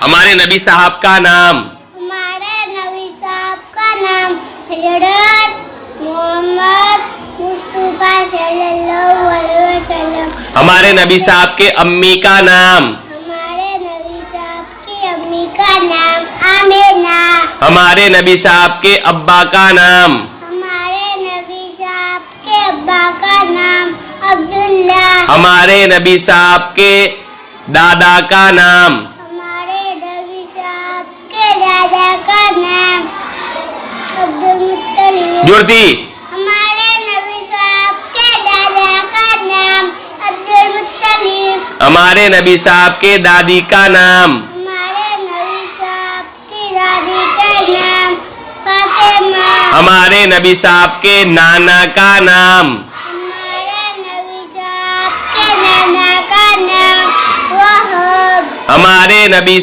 हमारे नबी साहब का नाम। हमारे नबी साहब का नाम हज़रत मोहम्मद मुस्तफा सल्लल्लाहु अलैहि वसल्लम। हमारे नबी साहब के अम्मी का नाम। हमारे नबी साहब की अम्मी का नाम आमिना। हमारे नबी साहब के अब्बा का नाम। हमारे नबी साहब के अब्बा का नाम अब्दुल्ला। हमारे नबी साहब के दादा का नाम। हमारे नबी साहब के दादा का नाम अब्दुल मुत्तलिब। जुड़ती। हमारे नबी साहब के दादा का नाम अब्दुल मुत्तलिब। हमारे नबी साहब के दादी का नाम। हमारे नबी साहब की दादी का नाम फातिमा। हमारे नबी साहब के नाना का नाम। हमारे नबी साहब के नाना का नाम वहाब। हमारे नबी